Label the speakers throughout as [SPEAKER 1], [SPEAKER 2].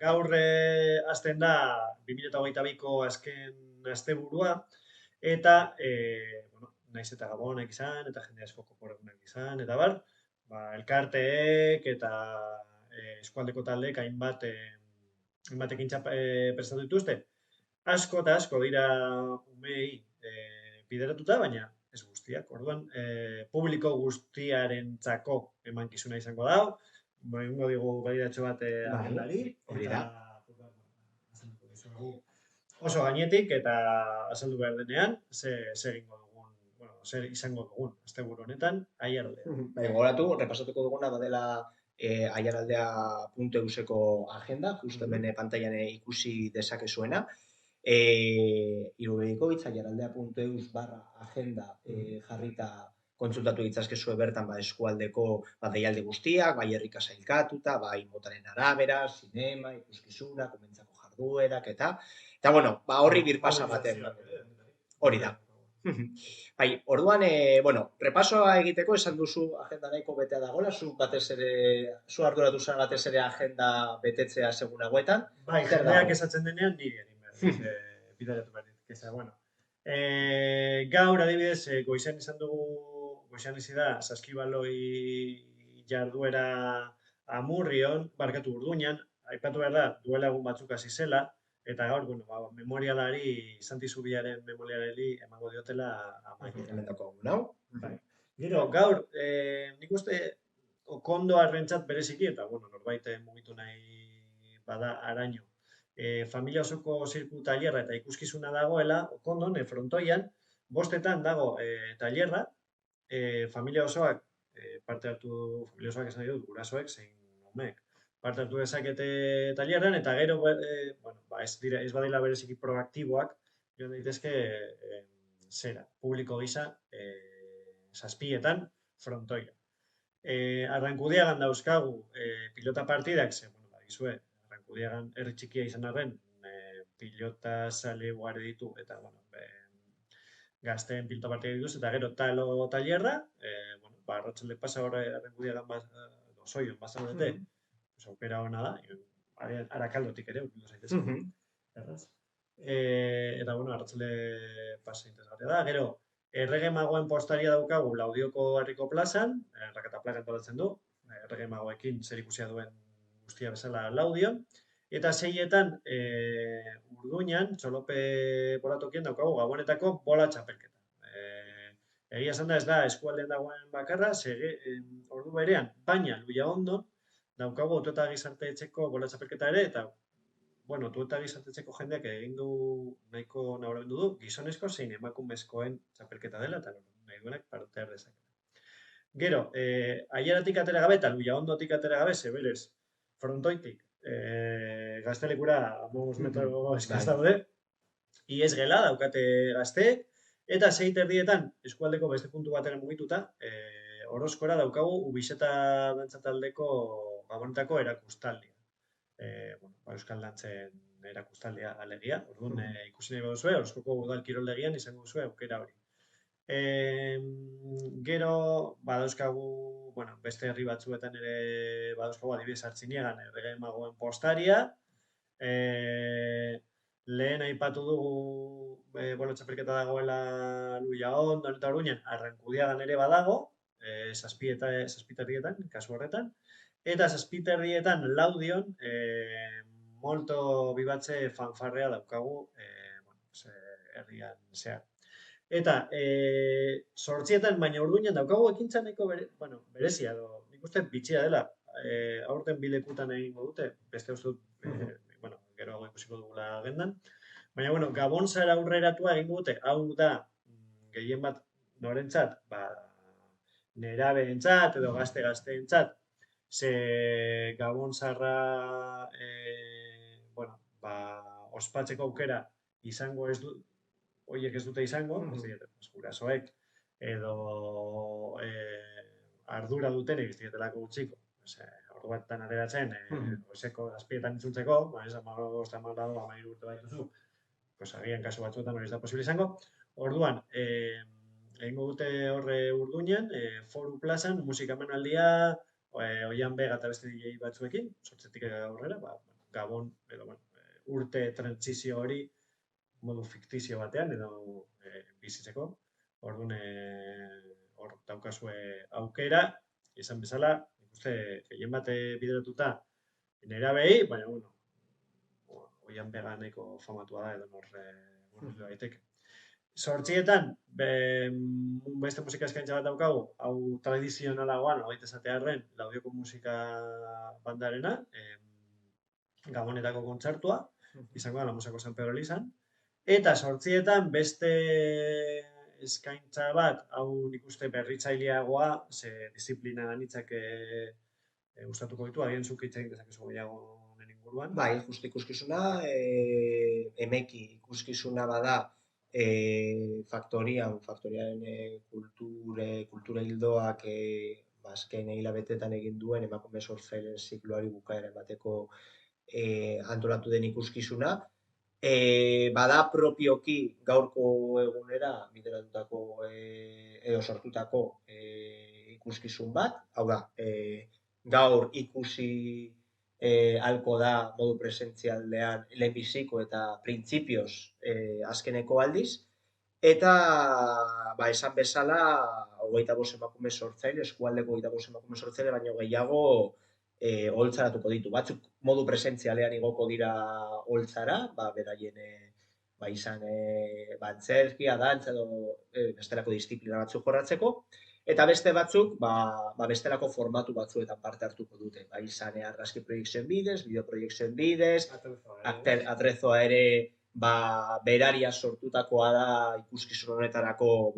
[SPEAKER 1] gaur hasten da 2022ko azken asteburua, eta, bueno, naiz eta gabonak izan, eta jende asko koporegunak izan, eta bar, elkarteek eta eskualdeko taldeek hainbat ekintza prestatu dituzte. Asko eta asko dira umei bideratuta, baina ez guztiak. Orduan, publiko guztiarentzako emankizuna izango da. Egingo digu badiratxo bat agendari.
[SPEAKER 2] Hori da.
[SPEAKER 1] Oso gainetik eta azaldu behar denean, zer egingo dugun, bueno, zer izango dugun asteburu honetan, aiaraldean.
[SPEAKER 2] Gogoratu, repasatuko duguna badela aiaraldea.euseko agenda, justo hemen pantailan ikusi dezakezuena. Irudiko hitz aiaraldea.eus/agenda jarrita kontsultatu ditzazkezue bertan eskualdeko deialdi guztiak, bai herrika sailkatuta, bai motaren arabera, sinema, ikuskizuna, komentzako jarduerak eta bueno, horri birpasa baten. Hori da. Bai, orduan, bueno, repasoa egiteko esan duzu agenda nahiko betea dagoela, zu arduratu zara batez ere agenda betetzea segun hauetan.
[SPEAKER 1] Bai, jendeak esatzen denean niri egin behar, bideratu behar ditzak. Bueno, gaur adibidez, goizan izan dugu, goizan izi da, saskibaloi jarduera Amurrion, barkatu Urduñan, aipatu behar da, duela egun batzuk hasi zela, eta gaur, bueno, memorialari, Santi Zubiaren memorialari emango diotela amaiera.
[SPEAKER 2] Hemen dago, nau?
[SPEAKER 1] Gero, gaur, nik uste Okondo arrentzat bereziki, eta, bueno, norbait mugitu nahi bada araño. Familia osoko zirku tailerra eta ikuskizuna dagoela, Okondon, frontoian, 5:00 dago tailerra, familia osoak parte hartu, familia osoak esan dut, gurasoek, zein umeek, parte hartu dezakete tailerran, eta gero, bueno, ez badila bereziki proaktiboak, joan daitezke zera, publiko gisa, 7:00 frontoia. Arrankudiagan dauzkagu pilota partidak, bueno, badizue, Arrankudiagan herri txikia izan arren, pilota zale guare ditu, eta, bueno, gazteen pilota partidak dituz, eta gero talo tailerra, bueno, arratsalde pasa hor Arrankudiagan Osoion bazaudete, aukera hona da, Arakaldotik ere, urbildu zaitezke. Erraz. Eta, bueno, arratsalde pasa interesgarria da. Gero, Errege Magoen postaria daukagu Laudioko herriko plazan, Rakata Plaza antolatzen du, Errege Magoekin zer ikusia duen guztia bezala Laudion, eta 6:00 Urduñan, Txolope bolatokien daukagu Gabonetako bola txapelketa. Egia esan da, ez da eskualdean dagoen bakarra, ordu berean, baina Luiaondon daukagu Auto eta Gizarte Etxeko bola txapelketa ere, eta bueno, Auto eta Gizarte Etxeko jendeak egin du nahiko nabarmendu du, gizonezko zein emakumezkoen txapelketa dela, eta nahi duenak parte har dezake. Gero, Aiaratik atera gabe eta Luiaondotik atera gabe, zeberez, frontoitik, Gaztelekura 15 metro eskaz daude, iez gela daukate gazteek, eta 6:30 eskualdeko beste puntu batera mugituta, Orozkora daukagu Ubizeta dantzataldeko Gabonetako erakustaldia. Bueno, Euskal Dantzen erakustaldia alegia. Orduan, ikusi nahi baduzue, Orozkoko udal kiroldegian izango duzue aukera hori. Gero, badauzkagu, bueno, beste herri batzuetan ere badauzkagu, adibidez Artziniegan Errege Magoen postaria. Lehen aipatu dugu bola txapelketa dagoela Luiaondon eta Orduñan, Arrankudiagan ere badago, 7:00 kasu horretan, eta 7:30 Laudion molto bibatze fanfarrea daukagu herrian zehar. Eta 8:00 baina Urduñan daukagu ekintza nahiko berezia, nik uste bitxia dela, aurten bilekutan egingo dute, beste uste dut, bueno, gero ikusiko dugula agendan, baina, bueno, Gabon zara aurreratua egingo dute, hau da, gehien bat norentzat, nerabeentzat edo gazte-gazteentzat, ze Gabon zarra, bueno, ospatzeko aukera izango ez du, horiek ez dute izango, gurasoek, edo ardura dutenek ez dietelako gutxiko, ordu batetan ateratzen, goizeko 7:00 itzultzeko, ez 15, 13 urte baituzu, agian kasu batzuetan hori ez da posible izango. Orduan, egingo dute horre Urduñan, Foru Plazan, musika emanaldia, Oian Bega eta beste DJ batzuekin, 8:00 aurrera, gabon, edo, bueno, urte trantzizio hori modu fiktizio batean, edo bizitzeko. Orduan, hor daukazue aukera, izan bezala, ikuste, gehien bate bideratuta nerabei, baina, bueno, oian bega nahiko famatua da, edo murgildu daiteke. Sortzietan, beste musika eskaintza bat daukagu, hau tradizionalagoan, hau esatearren, laudioko musika bandarena, Gabonetako kontzertua, izango da, la Musako San Pedro Elizan, eta sortzietan beste eskaintza bat, hau nik uste berritzaileagoa, ze disiplina anitzak gustatuko ditu, agian zuk hitz egin dezakezu gehiago honen inguruan.
[SPEAKER 2] Bai, justu ikuskizuna, emeki ikuskizuna bada faktoriaren kultura hildoak azken hilabetetan egin duen emakume sortzaileen zikloari bukaera emateko antolatu den ikuskizuna. Bada propioki gaurko egunera bideratutako edo sortutako ikuskizun bat, hau da, gaur ikusi halko da modu presentzialdean lehenbiziko eta printzipioz azkeneko aldiz, eta esan bezala, 25 emakume sortzaile, eskualdeko 25 emakume sortzaile, baino gehiago holtzaratuko ditu. Batzuk modu presentzialean igoko dira holtzara, beraien izan antzerkia, dantza edo bestelako disiplina batzuk jorratzeko, eta beste batzuk bestelako formatu batzuetan parte hartuko dute. Izan argazki proiekzioen bidez, bideo proiekzioen bidez, atrezoa ere beraria sortutakoa da ikuskizun honetarako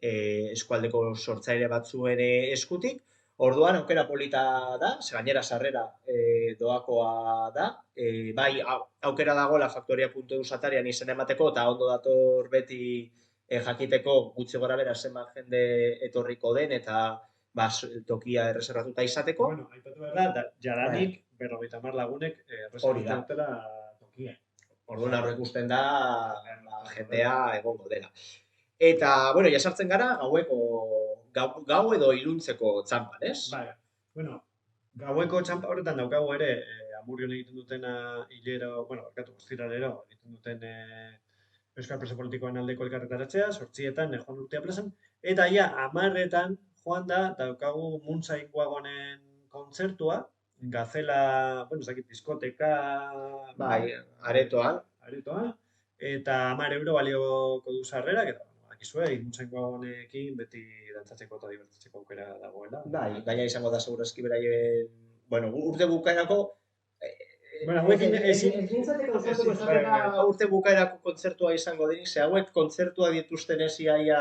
[SPEAKER 2] eskualdeko sortzaile batzuen eskutik. Orduan, aukera polita da, ze gainera sarrera doakoa da, bai aukera dagoela faktoria.eus atarian izen emateko, eta ondo dator beti jakiteko gutxi gora bera zenbat jende etorriko den, eta tokia erreservatuta izateko.
[SPEAKER 1] Bueno, aipatu behar da, jadanik 50 lagunek erreservatu dutela tokia.
[SPEAKER 2] Orduan aurre ikusten da jendea egongo dela. Eta, bueno, jasartzen gara gau edo iluntzeko txampan, ez?
[SPEAKER 1] Bai, bueno, gaueko txampa horretan daukagu ere, Amurrion egiten dutena hilero, bueno, ostiralero, egiten duten Euskal Preso Politikoen aldeko elkarretaratzea, 8etan, Joan Urtea plazan, eta ja, 10etan joan da, daukagu Moonshine Wagonen kontzertua, gazela, bueno, ez dakit, diskoteka...
[SPEAKER 2] Bai, aretoan.
[SPEAKER 1] Eta 10 euro balioko du sarrerak, eta akizue, Moonshine Wagonekin beti dantzatzeko eta divertitzeko aukera dagoela.
[SPEAKER 2] Bai, gaina izango da segurazki beraien, bueno, urte bukaerako
[SPEAKER 1] Bueno, hauekin
[SPEAKER 2] urte bukaerako kontzertua izango denik, ze hauek kontzertua dituzten iaia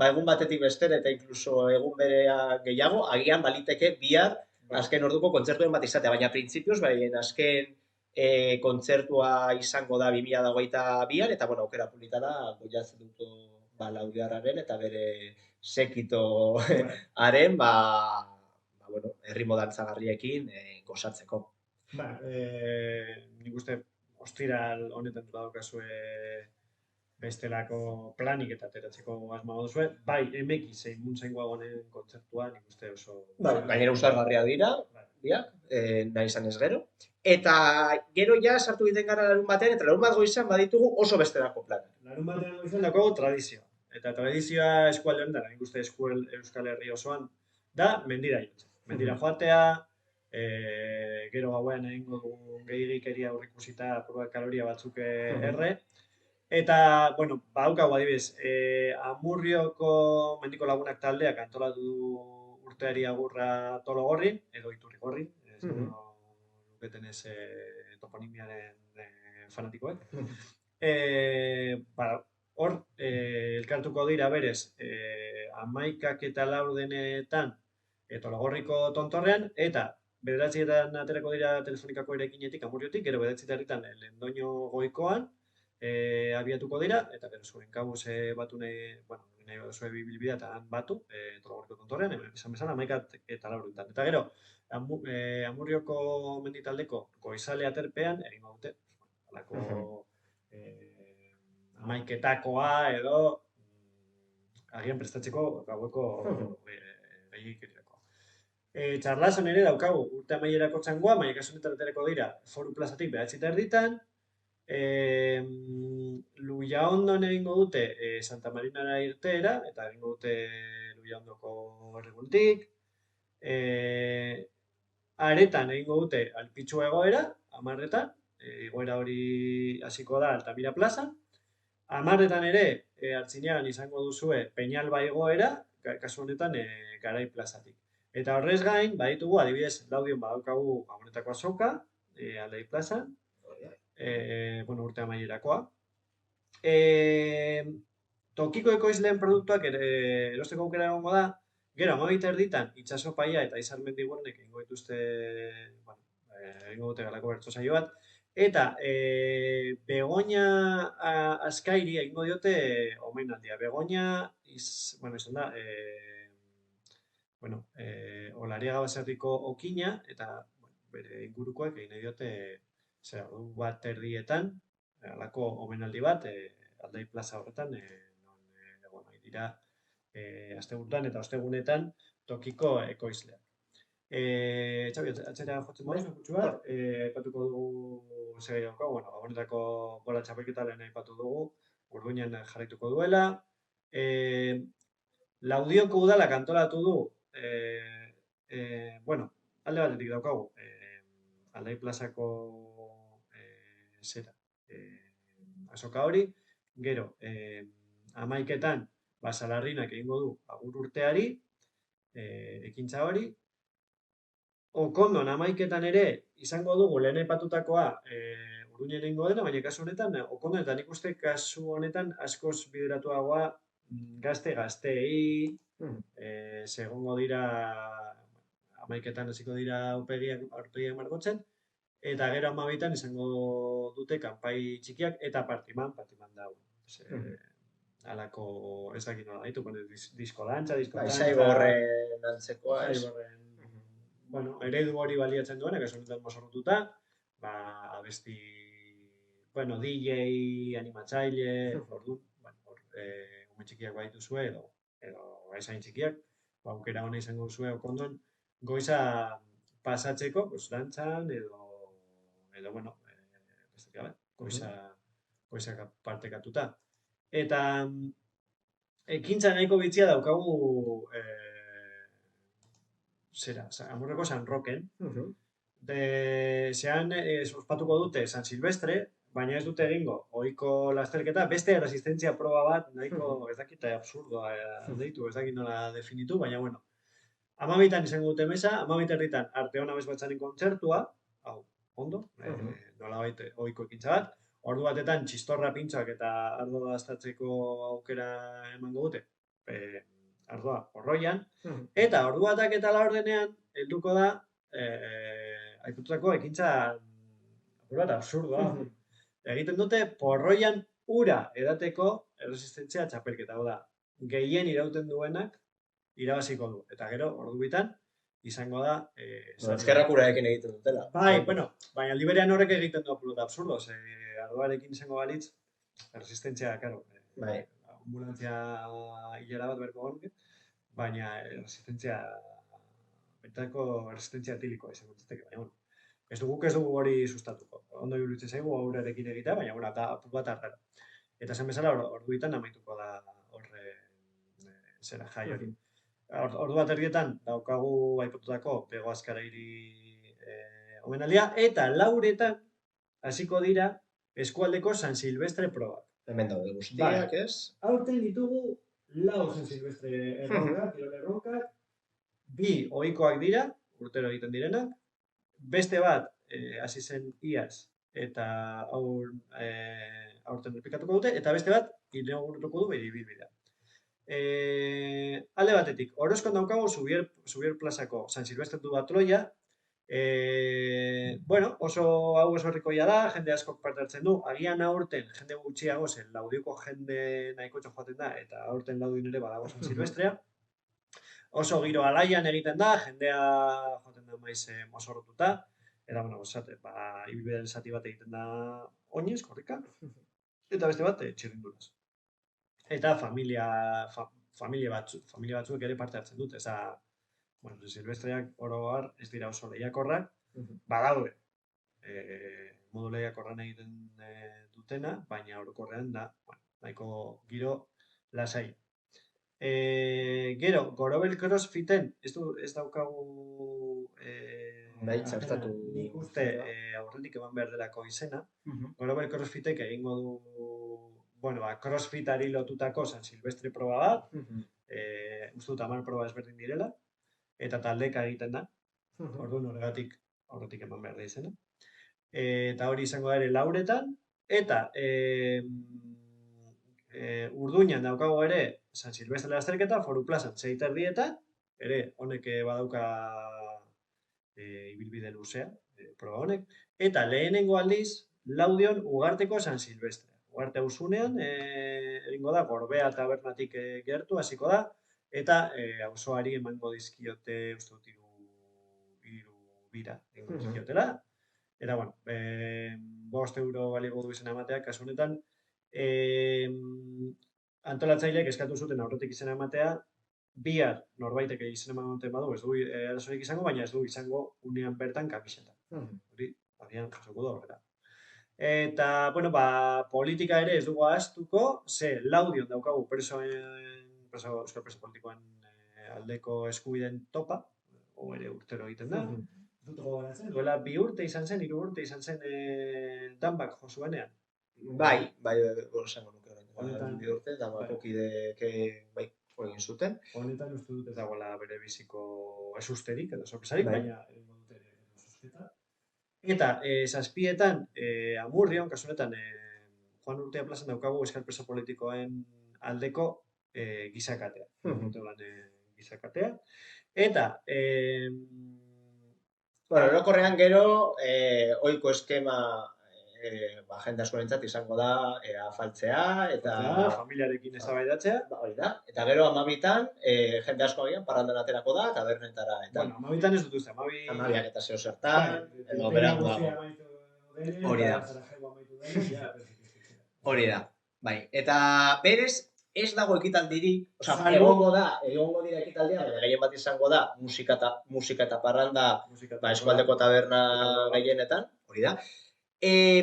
[SPEAKER 2] egun batetik bestera eta inkluso egun berea gehiago, agian baliteke bihar azken orduko kontzertuen bat izatea, baina printzipioz, azken kontzertua izango da 2022an, eta bueno, aukera polita da, goiatzen dutu Laudiarraren eta bere sekitoaren, bueno, erritmo dantzagarriekin gozatzeko.
[SPEAKER 1] Nik uste ostiral honetan daukazue bestelako planik eta ateratzeko asma duzue, bai, emeki zein Moonshine Wagonen kontzertua, nik uste oso...
[SPEAKER 2] Gainera uztargarria dira, biak, nahi izan ez gero. Eta gero ja sartu egiten gara larun batean, eta larun bat goizan baditugu oso bestelako planak.
[SPEAKER 1] Larun batean goizan daukagu tradizioa. Eta tradizioa eskualde honetan, nik uste Euskal Herri osoan, da mendira jotzen. Mendira joatea, gero gauean egingo dugun gehigikeria aurrikusita kaloria batzuk erre. Eta, bueno, badaukagu adibidez, Amurrioko mendiko lagunak taldeak antolatu du urteari agurra Tologorrin, edo Iturrigorrin, luketen ez toponimiaren fanatikoek. Hor, elkartuko dira berez, 11 eta 4 denetan Tologorriko tontorrean, eta 9etan aterako dira telefonikako erekinetik, Amurriotik, gero 9etan Lendoño goikoan, abiatuko dira, eta gero zuen kabuz batu nahi zuen bibilbidea eta han batu, Tologoriko tontorrean, izan bezala, 11 eta 4 Eta gero, Amurrioko menditaldeko goizale aterpean, egin dute, alako 11etakoa edo agian prestatzeko gaueko gehiagikeriako. Txarlason ere daukagu urte amaierako txangoa, baina kasu honetan aterako dira Foru Plazatik 9:30. Luiaondon egingo dute Santa Marinara irteera, eta egingo dute Luiaondoko erreguntik. Aretan egingo dute Alpitzu egoera, 10:00, igoera hori hasiko da Altamira plazan. 10:00 ere, Artziniagan izango duzue Peñalba igoera, kasu honetan Garai plazatik. Eta horrez gain, baditugu, adibidez, Laudion badaukagu Gabonetako azoka, Aldai plazan, bueno, urte amaierakoa. Tokiko ekoizleen produktuak erosteko aukera egongo da, gero 12:30 itsaso paia eta Izarmendi Guernek egingo dituzte, bueno, egingo dute galako bertso saio bat, eta Begoña Azkairi egingo diote omenaldia. Begoña, bueno, izan da, bueno, Olariaga baserriko okina, eta bueno, bere ingurukoak egin nahi diote, zera, ordu 1:00 halako omenaldi bat, Aldai plaza horretan, non egon nahi dira asteburutan eta ostegunetan tokiko ekoizleak. Txabi, atxera jotzen moz, gutxu bat, aipatuko dugu zer daukagu, bueno, Gabonetako gola txapelketa lehen aipatu dugu, Urduñan jarraituko duela. Laudioko udalak antolatu du, bueno, alde batetik daukagu, Aldai plazako zera, azoka hori, gero, 11:00 Basalarrinak egingo du agur urteari, ekintza hori. Okondon 11:00 ere izango dugu lehen aipatutakoa Urduñen egingo dena, baina kasu honetan, Okondon eta nik uste kasu honetan askoz bideratuagoa gazteei, segongo dira 11:00 hasiko dira aurpegiak margotzen, eta gero 12:00 izango dute kanpai txikiak eta partiman da, alako, ez dakit nola ditu, disko dantza,
[SPEAKER 2] Saiborren antzekoa,
[SPEAKER 1] bueno, eredu hori baliatzen duena, kasu honetan mozorrotuta, abesti, bueno, DJ, animatzaile, ordu, bueno, ume txikiak badituzue, edo esain txikiak, aukera hona izango duzue Okondon, goiza pasatzeko, pues, dantzan, edo bueno, goiza partekatuta. Eta ekintza nahiko bitzia daukagu Amurreko San Roken. Zean ospatuko dute San Silvestre, baina ez dute egingo ohiko lasterketa, beste resistentzia proba bat, nahiko ez dakit absurdoa deitu, ez dakit nola definitu, baina bueno. 12:00 izango dute mesa, 12:30 Arteon Abesbatzaren kontzertua, hau, ondo, nola baita ohiko ekintza bat, ordu batetan txistorra pintxoak eta ardo daztatzeko aukera emango dute, ardoa porroian, eta ordu batak eta 4:00 helduko da, aipatutako ekintza absurdoa. Egiten dute porroian ura edateko erresistentzia txapelketa, hau da, gehien irauten duenak irabaziko du. Eta gero, ordu bitan, izango da...
[SPEAKER 2] Ezkerrak uraekin egiten dutela.
[SPEAKER 1] Bai, bueno, baina aldi berean horrek egiten du apurota absurdo, ardoarekin izango balitz, resistentzia, karo, ambulantzia hilera bat berko gonke, baina resistentzia, betako resistentzia etilikoa izango zitzeke, baina, bueno, ez dugu hori sustatuko. Ondo iruditzen zaigu aurrerekin egitea, baina, bueno, da apur bat arrara. Eta zen bezala, ordu bitan amaituko da horre zera jai hori. Ordu bat erdietan daukagu aipatutako Bego Azkarairi omenaldia, eta 4:00 hasiko dira eskualdeko San Silvestre probak.
[SPEAKER 2] Hemen daude guztiak, ez?
[SPEAKER 1] Aurten ditugu 4 San Silvestre erronkak, kirol erronkak, 2 ohikoak dira, urtero egiten direnak, beste bat hasi zen iaz, eta aurten repikatuko dute, eta beste bat inauguratuko du bere ibilbidea. Alde batetik, Orozkon daukagu Zubier plazako San Silvestre du Batroia, bueno, oso hau oso herrikoia da, jende askok parte hartzen du, agian aurten jende gutxiago zen, Laudioko jende nahikotxo joaten da, eta aurten Laudin ere badago San Silvestrea. Oso giro alaian egiten da, jendea joaten da maiz mozorrotuta, eta, bueno, ibilbideen zati bat egiten da oinez, korrika, eta beste bat txirrinduraz. Eta familia batzuek ere parte hartzen dute, bueno, silvestreak oro har ez dira oso lehiakorrak, badaude. Modu lehiakorran egiten dutena, baina orokorrean da, bueno, nahiko giro lasai. Gero, Gorobel Crossfiten, ez daukagu
[SPEAKER 2] Bai,
[SPEAKER 1] agenda,
[SPEAKER 2] txertatu.
[SPEAKER 1] nik uste aurretik eman behar delako izena. Gorobel Crossfitek egingo du, bueno, crossfitari lotutako San Silvestre proba bat, uste dut 10 proba ezberdin direla, eta taldeka egiten da, orduan horregatik eman behar da izena. Eta hori izango da ere lauretan, eta Urduñan daukago ere San Silvestre lasterketa, Foru Plazan 6:30, ere honek badauka ibilbide luzea, proba honek, eta lehenengo aldiz Laudion Ugarteko San Silvestre. Ugarte auzunean egingo da Gorbea tabernatik gertu hasiko da, eta auzoari emango dizkiote uste dut hiru bira egingo dizkiotela. Eta, bueno, 5 euro balego du izena ematea, kasu honetan, antolatzaileek eskatu zuten aurretik izena ematea, bihar norbaitek izena ematen badu, ez du arazorik izango, baina ez du izango unean bertan kamiseta. Hori, agian jasoko da horrela. Eta, bueno, politika ere ez dugu ahaztuko, ze Laudion daukagu euskal preso politikoen aldeko eskubideen topa, ere urtero egiten da. Duela 2 urte izan zen, 3 urte izan zen danbak josuenean.
[SPEAKER 2] Bai, esango nuke orain. 2 urte, danbako kideek bai, egin zuten.
[SPEAKER 1] Honetan uste dut ez dagoela bere biziko esusterik edo sorpresarik, baina egingo dute zozketa. Eta 7etan Amurrion, kasu honetan Juan Urtea plazan daukagu euskal preso politikoen aldeko gizakatea. Gizakatea. Eta
[SPEAKER 2] bueno, orokorrean gero ohiko eskema jende askorentzat izango da afaltzea eta
[SPEAKER 1] familiarekin eztabaidatzea.
[SPEAKER 2] Hori da. Eta gero 12etan jende asko agian parrandan aterako da tabernetara eta.
[SPEAKER 1] Bueno, 12etan ez dut uste,
[SPEAKER 2] 12ak eta zeo zertan, edo berango dago. Hori da. Hori da. Bai, eta berez ez dago ekitaldirik, egongo dira ekitaldia, baina gehien bat izango da musika eta parranda eskualdeko taberna gehienetan, hori da.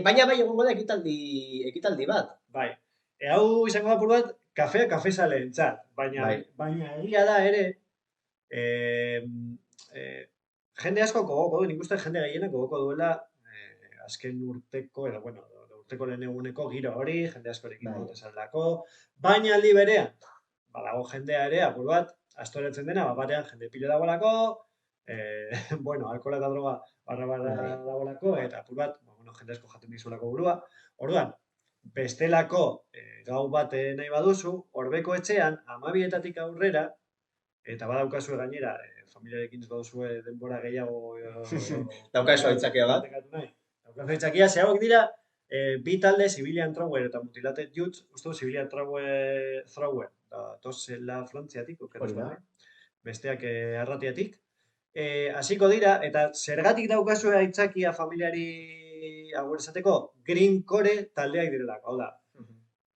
[SPEAKER 2] Baina bai egongo da ekitaldi bat.
[SPEAKER 1] Bai. Hau izango da apur bat kafezaleentzat, baina egia da ere jende asko gogoko du, nik uste jende gehienak gogoko duela azken urteko, edo bueno, urteko lehen eguneko giro hori, jende askorekin dut esaldako, baina aldi berean, badago jendea ere, apur bat, astoretzen dena, batean jende pilo dagoelako, bueno, alkohola eta droga barra dagoelako, eta apur bat, bueno, jende asko jaten dizuelako burua. Orduan, bestelako gau bat nahi baduzu, Orbeko etxean, 12etatik aurrera, eta badaukazu gainera, familiarekin ez baduzu denbora gehiago...
[SPEAKER 2] Daukazu aitzakia bat?
[SPEAKER 1] Daukazu aitzakia, zehauak dira, bi talde, Civilian Thrower eta Mutilated Youth, uste du Civilian Thrower, tosela Frantziatik, besteak arratiatik. Hasiko dira, eta zergatik daukazu aitzakia familiari hau esateko, greencore taldeak direlako, hau da.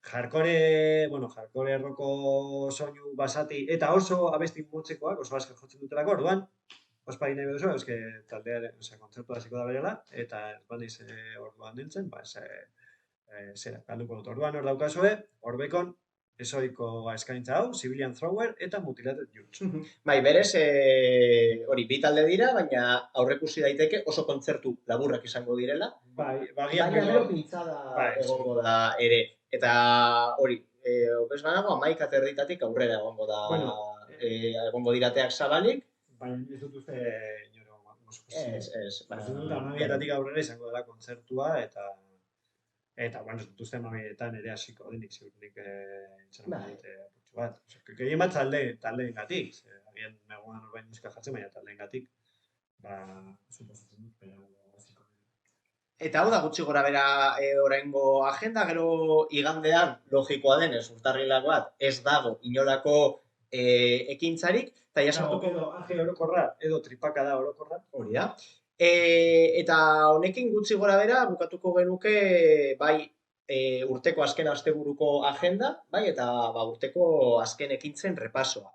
[SPEAKER 1] Hardcore erroko soinu basati, eta oso abesti motzekoak, oso asko jotzen dutelako, orduan, ospa egin nahi beduzu, eske taldearen, kontzertu hasiko da berela, eta baniz orduan nintzen, galduko dut. Orduan hor daukazue, Orbekon, ezoiko eskaintza hau, Civilian Thrower eta Mutilated Youth.
[SPEAKER 2] Bai, berez, hori, bi talde dira, baina aurrekusi daiteke oso kontzertu laburrak izango direla.
[SPEAKER 1] Baina
[SPEAKER 2] gero pintzada egongo da ere. Eta hori, bez banago, 11:30 aurrera egongo da, egongo dirateak zabalik.
[SPEAKER 1] Baina ez dut uste inoro.
[SPEAKER 2] Ez.
[SPEAKER 1] 12etatik aurrera izango dela kontzertua, eta, bueno, ez dut uste 12etan ere hasiko denik, ziurnik izan dute apurtxo bat. Gehien bat taldeen gatik, agian nagoan orbain musika jartzen, baina taldeen gatik, suposatzen dut, pero hasiko.
[SPEAKER 2] Eta hau da gutxi gora bera oraingo agenda, gero igandean, logikoa denez, urtarrilak bat, ez dago inolako ekintzarik, eta jasartuko...
[SPEAKER 1] Edo aje orokorra, edo tripaka da orokorra.
[SPEAKER 2] Hori da. Eta honekin gutxi gora bera, bukatuko genuke, bai, urteko azken asteburuko agenda, bai, eta urteko azken ekintzen repasoa.